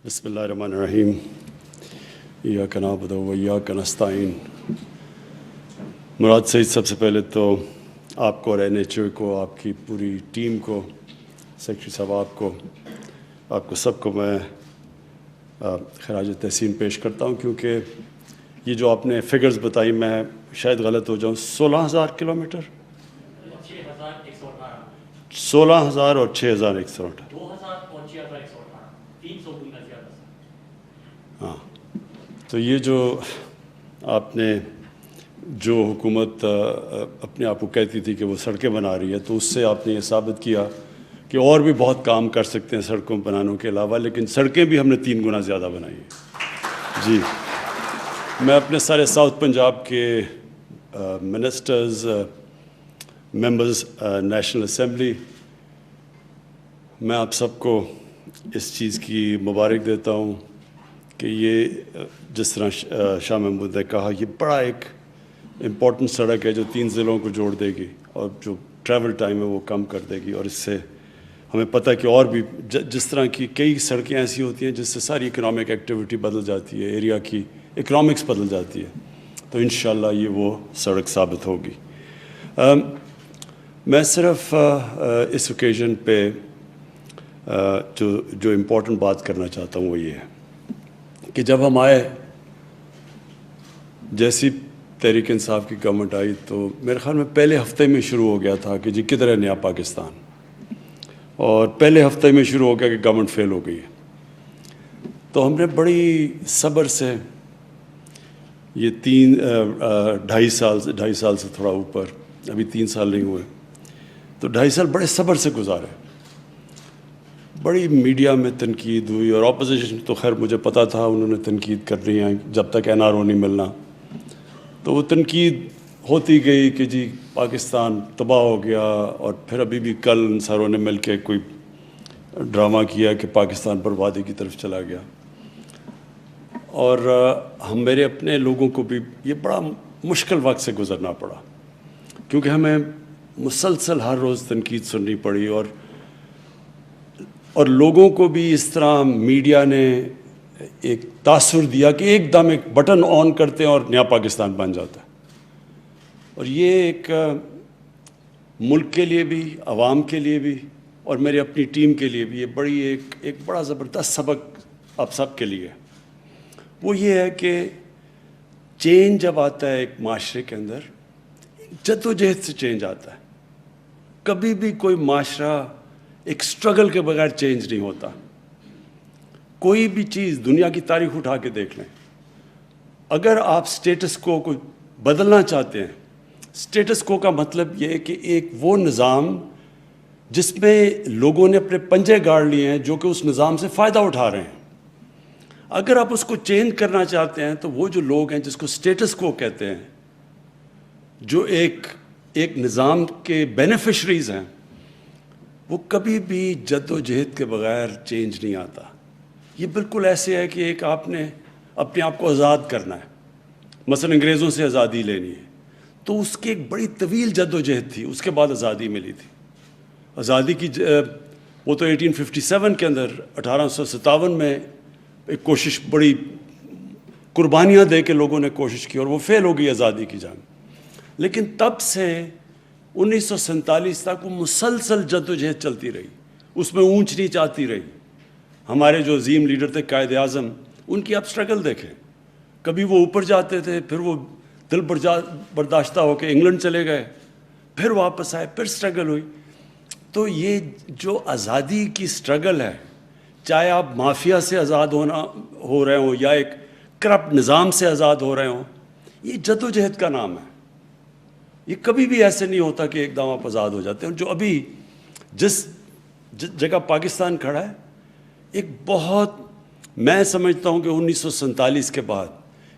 بسم اللہ الرحمن الرحیم ایاک نعبد و ایاک نستعین۔ مراد سعید، سب سے پہلے تو آپ کو اور این ایچ او کو، آپ کی پوری ٹیم کو، سیکرٹری صاحب آپ کو سب کو میں خراج تحسین پیش کرتا ہوں، کیونکہ یہ جو آپ نے فگرز بتائی میں شاید غلط ہو جاؤں، 16,000 کلومیٹر، 16,000 اور 6,118، ہاں۔ تو یہ جو آپ نے جو حکومت اپنے آپ کو کہتی تھی کہ وہ سڑکیں بنا رہی ہے، تو اس سے آپ نے یہ ثابت کیا کہ اور بھی بہت کام کر سکتے ہیں سڑکوں بنانے کے علاوہ، لیکن سڑکیں بھی ہم نے 3 گنا زیادہ بنائی ہیں۔ جی، میں اپنے سارے ساؤتھ پنجاب کے منسٹرز، ممبرز نیشنل اسمبلی، میں آپ سب کو اس چیز کی مبارک دیتا ہوں کہ یہ جس طرح شاہ محمود نے کہا، یہ بڑا ایک امپورٹنٹ سڑک ہے جو 3 ضلعوں کو جوڑ دے گی اور جو ٹریول ٹائم ہے وہ کم کر دے گی، اور اس سے ہمیں پتہ ہے کہ اور بھی جس طرح کی کئی سڑکیں ایسی ہوتی ہیں جس سے ساری اکنامک ایکٹیویٹی بدل جاتی ہے، ایریا کی اکنامکس بدل جاتی ہے، تو انشاءاللہ یہ وہ سڑک ثابت ہوگی۔ میں صرف اس اوکیزن پہ جو امپورٹنٹ بات کرنا چاہتا ہوں وہ یہ ہے کہ جب ہم آئے، جیسی تحریک انصاف کی گورنمنٹ آئی، تو میرے خیال میں پہلے ہفتے میں شروع ہو گیا تھا کہ جی کدھر ہے نیا پاکستان، اور پہلے ہفتے میں شروع ہو گیا کہ گورنمنٹ فیل ہو گئی ہے۔ تو ہم نے بڑی صبر سے یہ 2.5 سال سے تھوڑا اوپر، ابھی 3 سال نہیں ہوئے، تو 2.5 سال بڑے صبر سے گزارے۔ بڑی میڈیا میں تنقید ہوئی، اور اپوزیشن تو خیر مجھے پتا تھا انہوں نے تنقید کرنی ہے جب تک این آر او نہیں ملنا، تو وہ تنقید ہوتی گئی کہ جی پاکستان تباہ ہو گیا، اور پھر ابھی بھی کل ان ساروں نے مل کے کوئی ڈرامہ کیا کہ پاکستان بربادی کی طرف چلا گیا، اور ہم میرے اپنے لوگوں کو بھی یہ بڑا مشکل وقت سے گزرنا پڑا، کیونکہ ہمیں مسلسل ہر روز تنقید سننی پڑی، اور لوگوں کو بھی اس طرح میڈیا نے ایک تاثر دیا کہ ایک دم ایک بٹن آن کرتے ہیں اور نیا پاکستان بن جاتا ہے، اور یہ ایک ملک کے لیے بھی، عوام کے لیے بھی، اور میری اپنی ٹیم کے لیے بھی یہ بڑی ایک بڑا زبردست سبق آپ سب کے لیے۔ وہ یہ ہے کہ چینج جب آتا ہے ایک معاشرے کے اندر، جدوجہد سے چینج آتا ہے۔ کبھی بھی کوئی معاشرہ ایک سٹرگل کے بغیر چینج نہیں ہوتا۔ کوئی بھی چیز دنیا کی تاریخ اٹھا کے دیکھ لیں، اگر آپ سٹیٹس کو کوئی بدلنا چاہتے ہیں، سٹیٹس کو کا مطلب یہ ہے کہ ایک وہ نظام جس میں لوگوں نے اپنے پنجے گاڑ لیے ہیں جو کہ اس نظام سے فائدہ اٹھا رہے ہیں، اگر آپ اس کو چینج کرنا چاہتے ہیں تو وہ جو لوگ ہیں جس کو سٹیٹس کو کہتے ہیں، جو ایک نظام کے بینیفیشریز ہیں، وہ کبھی بھی جد و جہد کے بغیر چینج نہیں آتا۔ یہ بالکل ایسے ہے کہ ایک آپ نے اپنے آپ کو آزاد کرنا ہے، مثلا انگریزوں سے آزادی لینی ہے، تو اس کی ایک بڑی طویل جد و جہد تھی، اس کے بعد آزادی ملی تھی۔ آزادی کی وہ تو 1857 کے اندر، 1857 میں ایک کوشش، بڑی قربانیاں دے کے لوگوں نے کوشش کی، اور وہ فیل ہو گئی آزادی کی جنگ، لیکن تب سے 1947 تک وہ مسلسل جد و جہد چلتی رہی، اس میں اونچ نیچ آتی رہی۔ ہمارے جو عظیم لیڈر تھے قائد اعظم، ان کی آپ سٹرگل دیکھیں، کبھی وہ اوپر جاتے تھے، پھر وہ دل برداشتہ ہو کے انگلینڈ چلے گئے، پھر واپس آئے، پھر سٹرگل ہوئی۔ تو یہ جو آزادی کی سٹرگل ہے، چاہے آپ مافیا سے آزاد ہو رہے ہوں یا ایک کرپٹ نظام سے آزاد ہو رہے ہوں، یہ جد و جہد کا نام ہے۔ یہ کبھی بھی ایسے نہیں ہوتا کہ ایک دم آپ آزاد ہو جاتے ہیں۔ جو ابھی جس جگہ پاکستان کھڑا ہے، ایک بہت، میں سمجھتا ہوں کہ 1947 کے بعد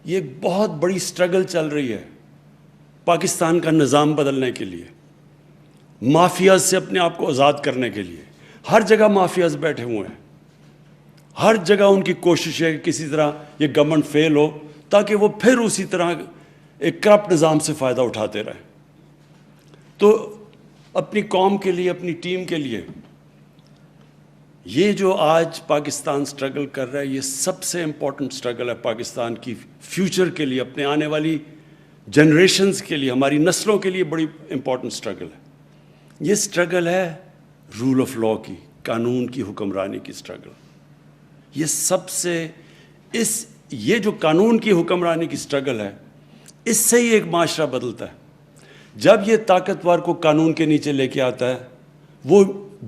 یہ ایک بہت بڑی سٹرگل چل رہی ہے پاکستان کا نظام بدلنے کے لیے، مافیاز سے اپنے آپ کو آزاد کرنے کے لیے۔ ہر جگہ مافیاز بیٹھے ہوئے ہیں، ہر جگہ ان کی کوشش ہے کہ کسی طرح یہ گورنمنٹ فیل ہو تاکہ وہ پھر اسی طرح ایک کرپٹ نظام سے فائدہ اٹھاتے رہیں۔ تو اپنی قوم کے لیے، اپنی ٹیم کے لیے یہ جو آج پاکستان سٹرگل کر رہا ہے، یہ سب سے امپورٹنٹ سٹرگل ہے پاکستان کی فیوچر کے لیے، اپنے آنے والی جنریشنز کے لیے، ہماری نسلوں کے لیے بڑی امپورٹنٹ سٹرگل ہے. یہ سٹرگل ہے رول آف لاء کی، قانون کی حکمرانی کی سٹرگل. یہ سب سے یہ جو قانون کی حکمرانی کی سٹرگل ہے، اس سے ہی ایک معاشرہ بدلتا ہے. جب یہ طاقتور کو قانون کے نیچے لے کے آتا ہے، وہ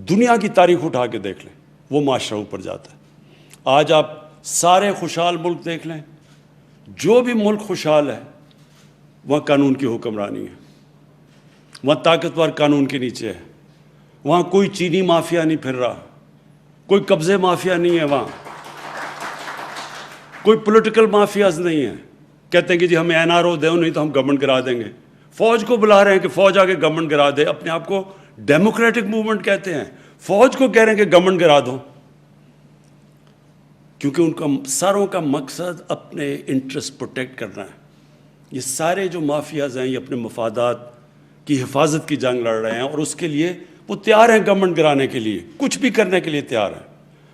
دنیا کی تاریخ اٹھا کے دیکھ لیں، وہ معاشرہ اوپر جاتا ہے. آج آپ سارے خوشحال ملک دیکھ لیں، جو بھی ملک خوشحال ہے وہاں قانون کی حکمرانی ہے، وہاں طاقتور قانون کے نیچے ہے، وہاں کوئی چینی مافیا نہیں پھر رہا، کوئی قبضے مافیا نہیں ہے، وہاں کوئی پولیٹیکل مافیاز نہیں ہیں. کہتے ہیں کہ جی ہمیں NRO دیں، نہیں تو ہم گورنمنٹ گرا دیں گے. فوج کو بلا رہے ہیں کہ فوج آ کے گورنمنٹ گرا دے. اپنے آپ کو ڈیموکریٹک موومنٹ کہتے ہیں، فوج کو کہہ رہے ہیں کہ گورنمنٹ گرا دو، کیونکہ ان کا ساروں کا مقصد اپنے انٹرسٹ پروٹیکٹ کرنا ہے. یہ سارے جو مافیاز ہیں، یہ اپنے مفادات کی حفاظت کی جنگ لڑ رہے ہیں، اور اس کے لیے وہ تیار ہیں گورنمنٹ گرانے کے لیے، کچھ بھی کرنے کے لیے تیار ہیں.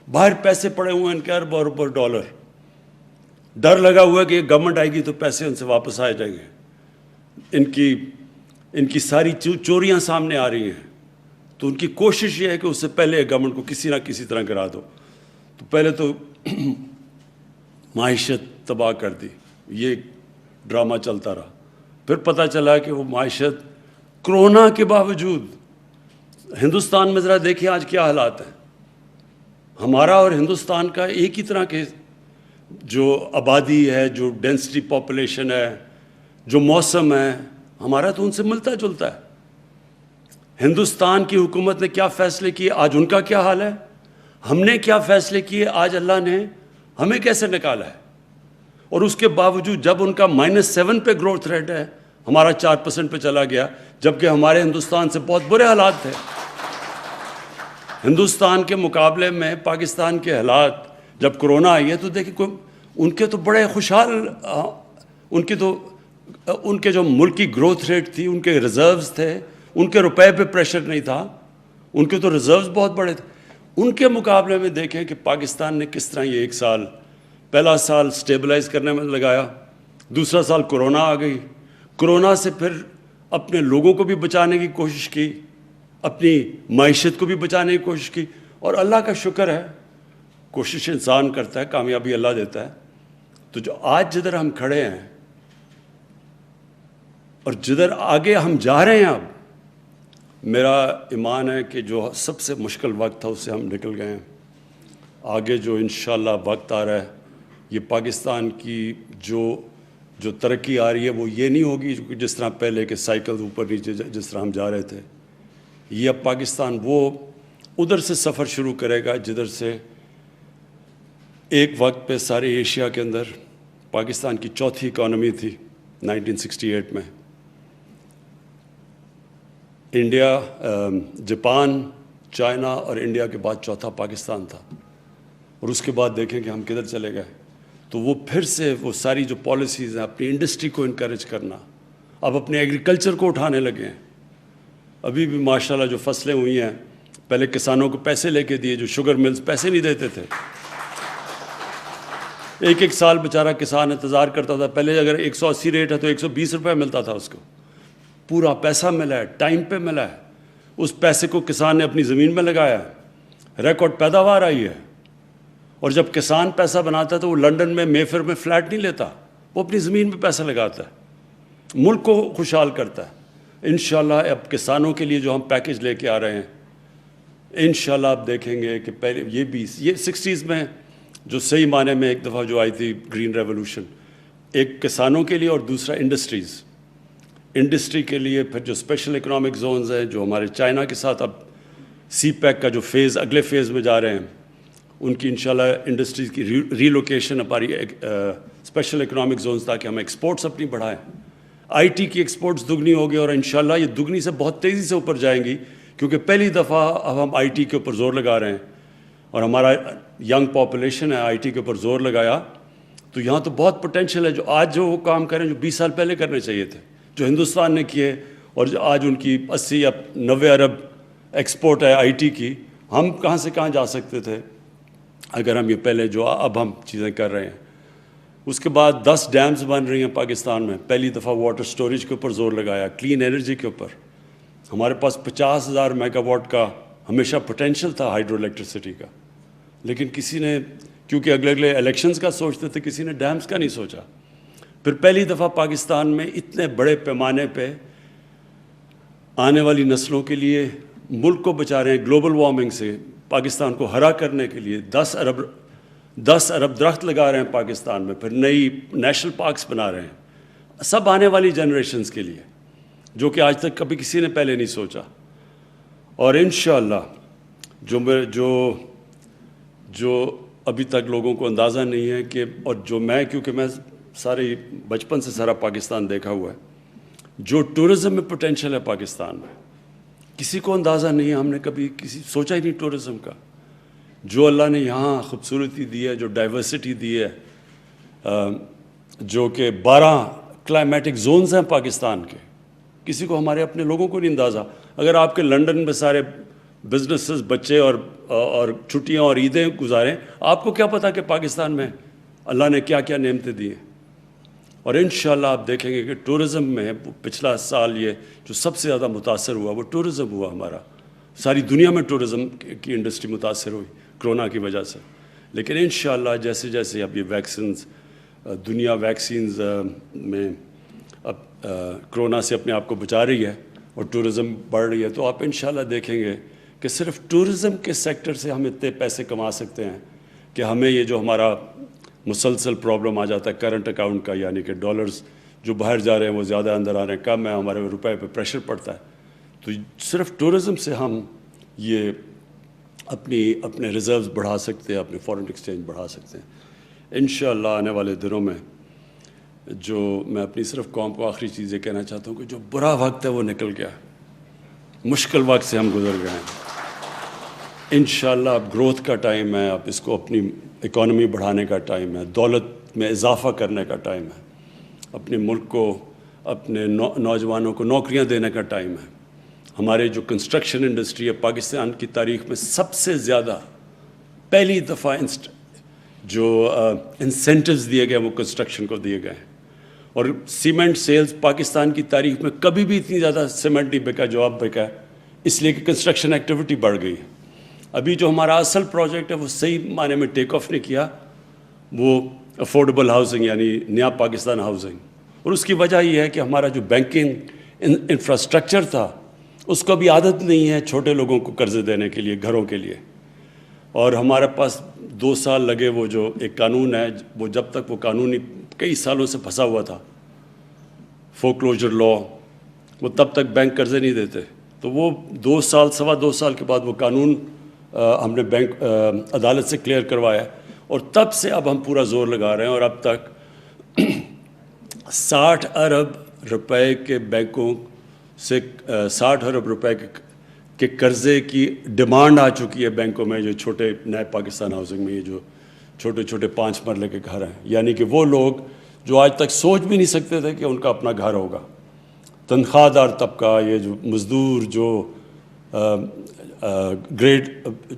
باہر پیسے پڑے ہوئے ہیں ان کے ارب اور ارب ڈالر، ڈر لگا ہوا ہے کہ یہ گورنمنٹ آئے گی تو پیسے ان سے واپس آ جائیں گے. ان کی ساری چوریاں سامنے آ رہی ہیں، تو ان کی کوشش یہ ہے کہ اس سے پہلے گورنمنٹ کو کسی نہ کسی طرح گرا دو. تو پہلے تو معیشت تباہ کر دی، یہ ڈرامہ چلتا رہا. پھر پتہ چلا کہ وہ معیشت کرونا کے باوجود، ہندوستان میں ذرا دیکھیں آج کیا حالات ہیں. ہمارا اور ہندوستان کا ایک ہی طرح کے جو آبادی ہے، جو ڈینسٹی پاپولیشن ہے، جو موسم ہے، ہمارا تو ان سے ملتا جلتا ہے. ہندوستان کی حکومت نے کیا فیصلے کیے، آج ان کا کیا حال ہے. ہم نے کیا فیصلے کیے، آج اللہ نے ہمیں کیسے نکالا ہے. اور اس کے باوجود جب ان کا -7 پہ گروتھ ریٹ ہے، ہمارا 4% پہ چلا گیا، جبکہ ہمارے ہندوستان سے بہت برے حالات تھے. ہندوستان کے مقابلے میں پاکستان کے حالات جب کرونا آئی ہے تو دیکھیں ان کے تو بڑے خوشحال، ان کے جو ملکی گروتھ ریٹ تھی، ان کے ریزروز تھے، ان کے روپے پہ پریشر نہیں تھا، ان کے تو ریزروز بہت بڑے تھے. ان کے مقابلے میں دیکھیں کہ پاکستان نے کس طرح یہ ایک سال، پہلا سال سٹیبلائز کرنے میں لگایا، دوسرا سال کرونا آ گئی، کرونا سے پھر اپنے لوگوں کو بھی بچانے کی کوشش کی، اپنی معیشت کو بھی بچانے کی کوشش کی. اور اللہ کا شکر ہے، کوشش انسان کرتا ہے، کامیابی اللہ دیتا ہے. تو جو آج جدھر ہم کھڑے ہیں اور جدھر آگے ہم جا رہے ہیں، اب میرا ایمان ہے کہ جو سب سے مشکل وقت تھا اس سے ہم نکل گئے ہیں. آگے جو انشاءاللہ وقت آ رہا ہے، یہ پاکستان کی جو ترقی آ رہی ہے وہ یہ نہیں ہوگی جس طرح پہلے کے سائیکل اوپر نیچے جس طرح ہم جا رہے تھے. یہ اب پاکستان وہ ادھر سے سفر شروع کرے گا جدھر سے ایک وقت پہ سارے ایشیا کے اندر پاکستان کی چوتھی اکانومی تھی 1968 میں. انڈیا، جاپان، چائنا اور انڈیا کے بعد چوتھا پاکستان تھا. اور اس کے بعد دیکھیں کہ ہم کدھر چلے گئے. تو وہ پھر سے وہ ساری جو پالیسیز ہیں، اپنی انڈسٹری کو انکریج کرنا، اب اپنے ایگریکلچر کو اٹھانے لگے ہیں. ابھی بھی ماشاءاللہ جو فصلیں ہوئی ہیں، پہلے کسانوں کو پیسے لے کے دیے، جو شوگر ملز پیسے نہیں دیتے تھے. ایک سال بیچارہ کسان انتظار کرتا تھا. پہلے اگر 180 ریٹ ہے تو 120 روپے ملتا تھا اس کو. پورا پیسہ ملا ہے، ٹائم پہ ملا ہے. اس پیسے کو کسان نے اپنی زمین میں لگایا ہے، ریکارڈ پیداوار آئی ہے. اور جب کسان پیسہ بناتا ہے تو وہ لنڈن میں مے فیئر میں فلیٹ نہیں لیتا، وہ اپنی زمین میں پیسہ لگاتا ہے، ملک کو خوشحال کرتا ہے. انشاءاللہ اب کسانوں کے لیے جو ہم پیکج لے کے آ رہے ہیں، انشاءاللہ آپ دیکھیں گے کہ پہلے یہ 60s میں جو صحیح معنی میں ایک دفعہ جو آئی تھی گرین ریولوشن، ایک کسانوں کے لیے اور دوسرا انڈسٹری کے لیے. پھر جو اسپیشل اکنامک زونز ہیں جو ہمارے چائنا کے ساتھ اب سی پیک کا جو فیز اگلے فیز میں جا رہے ہیں، ان کی انشاءاللہ انڈسٹریز کی ری لوکیشن ہماری اسپیشل اکنامک زونز، تاکہ ہم ایکسپورٹس اپنی بڑھائیں. آئی ٹی کی ایکسپورٹس دگنی ہوگی اور انشاءاللہ یہ دگنی سے بہت تیزی سے اوپر جائیں گی، کیونکہ پہلی دفعہ اب ہم آئی ٹی کے اوپر زور لگا رہے ہیں اور ہمارا ینگ پاپولیشن ہے، آئی ٹی کے اوپر زور لگایا. تو یہاں تو بہت پوٹینشیل ہے. جو آج جو وہ کام کریں جو 20 سال پہلے کرنے چاہیے تھے، جو ہندوستان نے کیے، اور جو آج ان کی 80 یا 90 ارب ایکسپورٹ ہے آئی ٹی کی، ہم کہاں سے کہاں جا سکتے تھے اگر ہم یہ پہلے جو اب ہم چیزیں کر رہے ہیں. اس کے بعد 10 ڈیمز بن رہی ہیں پاکستان میں. پہلی دفعہ واٹر سٹوریج کے اوپر زور لگایا, کلین انرجی کے اوپر. ہمارے پاس 50,000 میگا واٹ کا ہمیشہ پوٹینشیل تھا ہائیڈرو الیکٹریسٹی کا, لیکن کسی نے کیونکہ اگلے الیکشنز کا سوچتے تھے, کسی نے ڈیمز کا نہیں سوچا. پھر پہلی دفعہ پاکستان میں اتنے بڑے پیمانے پہ آنے والی نسلوں کے لیے ملک کو بچا رہے ہیں گلوبل وارمنگ سے, پاکستان کو ہرا کرنے کے لیے 10 ارب درخت لگا رہے ہیں پاکستان میں. پھر نئی نیشنل پارکس بنا رہے ہیں, سب آنے والی جنریشنز کے لیے, جو کہ آج تک کبھی کسی نے پہلے نہیں سوچا. اور انشاءاللہ جو ابھی تک لوگوں کو اندازہ نہیں ہے کہ, اور جو کیونکہ میں سارے بچپن سے سارا پاکستان دیکھا ہوا ہے, جو ٹورزم میں پوٹینشیل ہے پاکستان میں, کسی کو اندازہ نہیں ہے. ہم نے کبھی سوچا ہی نہیں ٹورزم کا. جو اللہ نے یہاں خوبصورتی دی ہے, جو ڈائیورسٹی دی ہے, جو کہ 12 کلائمیٹک زونز ہیں پاکستان کے, کسی کو, ہمارے اپنے لوگوں کو نہیں اندازہ. اگر آپ کے لنڈن میں سارے بزنسز, بچے اور چھٹیاں اور عیدیں گزاریں, آپ کو کیا پتہ کہ پاکستان میں اللہ نے کیا کیا نعمتیں دی ہیں. اور انشاءاللہ آپ دیکھیں گے کہ ٹورزم میں پچھلا سال یہ جو سب سے زیادہ متاثر ہوا وہ ٹورزم ہوا ہمارا. ساری دنیا میں ٹورزم کی انڈسٹری متاثر ہوئی کرونا کی وجہ سے. لیکن انشاءاللہ جیسے جیسے اب یہ ویکسینز, دنیا ویکسینز میں اب کرونا سے اپنے آپ کو بچا رہی ہے اور ٹورزم بڑھ رہی ہے, تو آپ انشاءاللہ دیکھیں گے کہ صرف ٹورزم کے سیکٹر سے ہم اتنے پیسے کما سکتے ہیں کہ ہمیں یہ جو ہمارا مسلسل پرابلم آ جاتا ہے کرنٹ اکاؤنٹ کا, یعنی کہ ڈالرز جو باہر جا رہے ہیں وہ زیادہ اندر آ رہے ہیں, کم ہے, ہمارے روپے پہ پریشر پڑتا ہے. تو صرف ٹورزم سے ہم یہ اپنے ریزروز بڑھا سکتے ہیں, اپنے فارن ایکسچینج بڑھا سکتے ہیں انشاءاللہ. آنے والے دنوں میں جو میں اپنی صرف قوم کو آخری چیز یہ کہنا چاہتا ہوں کہ جو برا وقت ہے وہ نکل گیا, مشکل وقت سے ہم گزر گئے ہیں. انشاءاللہ اب گروتھ کا ٹائم ہے, اب اس کو اپنی اکانومی بڑھانے کا ٹائم ہے, دولت میں اضافہ کرنے کا ٹائم ہے, اپنے ملک کو, اپنے نوجوانوں کو نوکریاں دینے کا ٹائم ہے. ہمارے جو کنسٹرکشن انڈسٹری ہے پاکستان کی تاریخ میں سب سے زیادہ پہلی دفعہ جو انسینٹیوز دیے گئے وہ کنسٹرکشن کو دیے گئے ہیں. اور سیمنٹ سیلز پاکستان کی تاریخ میں کبھی بھی اتنی زیادہ سیمنٹ نہیں بکا جو اب بکا ہے, اس لیے کہ کنسٹرکشن ایکٹیویٹی بڑھ گئی ہے. ابھی جو ہمارا اصل پروجیکٹ ہے وہ صحیح معنی میں ٹیک آف نہیں کیا, وہ افورڈیبل ہاؤسنگ یعنی نیا پاکستان ہاؤسنگ. اور اس کی وجہ یہ ہے کہ ہمارا جو بینکنگ انفراسٹرکچر تھا اس کو بھی عادت نہیں ہے چھوٹے لوگوں کو قرضے دینے کے لیے, گھروں کے لیے. اور ہمارے پاس 2 سال لگے, وہ جو ایک قانون ہے وہ جب تک وہ قانونی کئی سالوں سے پھنسا ہوا تھا, فورکلوجر لا, وہ تب تک بینک قرضے نہیں دیتے. تو وہ 2 سال, 2.25 سال کے بعد وہ قانون ہم نے بینک عدالت سے کلیئر کروایا, اور تب سے اب ہم پورا زور لگا رہے ہیں. اور اب تک 60 ارب روپے کے بینکوں سے 60 ارب روپے کے قرضے کی ڈیمانڈ آ چکی ہے بینکوں میں, جو چھوٹے نئے پاکستان ہاؤسنگ میں یہ جو چھوٹے چھوٹے 5 مرلے کے گھر ہیں, یعنی کہ وہ لوگ جو آج تک سوچ بھی نہیں سکتے تھے کہ ان کا اپنا گھر ہوگا, تنخواہ دار طبقہ, یہ جو مزدور, جو گریڈ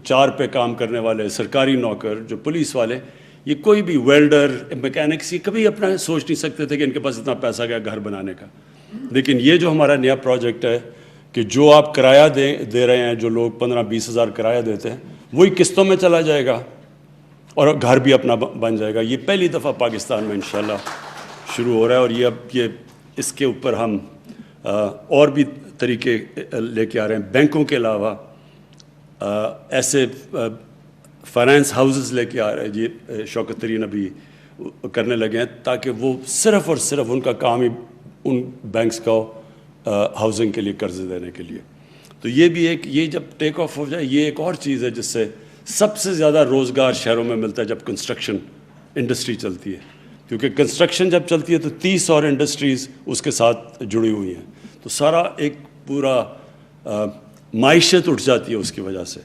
4 پہ کام کرنے والے, سرکاری نوکر, جو پولیس والے, یہ کوئی بھی ویلڈر, میکینکس, یہ کبھی اپنا سوچ نہیں سکتے تھے کہ ان کے پاس اتنا پیسہ گیا گھر بنانے کا. لیکن یہ جو ہمارا نیا پروجیکٹ ہے کہ جو آپ کرایہ دے رہے ہیں, جو لوگ 15-20 ہزار کرایہ دیتے ہیں, وہی قسطوں میں چلا جائے گا اور گھر بھی اپنا بن جائے گا. یہ پہلی دفعہ پاکستان میں انشاءاللہ شروع ہو رہا ہے. اور یہ اس کے اوپر ہم اور بھی طریقے لے کے آ رہے ہیں. بینکوں کے علاوہ ایسے فائنانس ہاؤسز لے کے آ رہے ہیں, یہ شوکت ترین ابھی کرنے لگے ہیں, تاکہ وہ صرف اور صرف ان کا کام ہی ان بینکس کا ہاؤسنگ کے لیے قرضے دینے کے لیے. تو یہ بھی ایک, یہ جب ٹیک آف ہو جائے, یہ ایک اور چیز ہے جس سے سب سے زیادہ روزگار شہروں میں ملتا ہے جب کنسٹرکشن انڈسٹری چلتی ہے. کیونکہ کنسٹرکشن جب چلتی ہے تو 30 اور انڈسٹریز اس کے ساتھ جڑی ہوئی ہیں, تو سارا ایک پورا معیشت اٹھ جاتی ہے اس کی وجہ سے.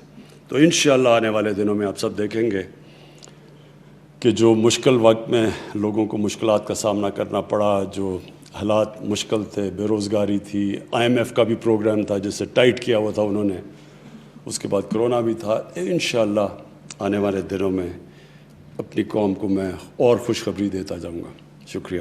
تو انشاءاللہ آنے والے دنوں میں آپ سب دیکھیں گے کہ جو مشکل وقت میں لوگوں کو مشکلات کا سامنا کرنا پڑا, جو حالات مشکل تھے, بے روزگاری تھی, IMF کا بھی پروگرام تھا جس سے ٹائٹ کیا ہوا تھا انہوں نے, اس کے بعد کرونا بھی تھا. انشاءاللہ آنے والے دنوں میں اپنی قوم کو میں اور خوشخبری دیتا جاؤں گا. شکریہ.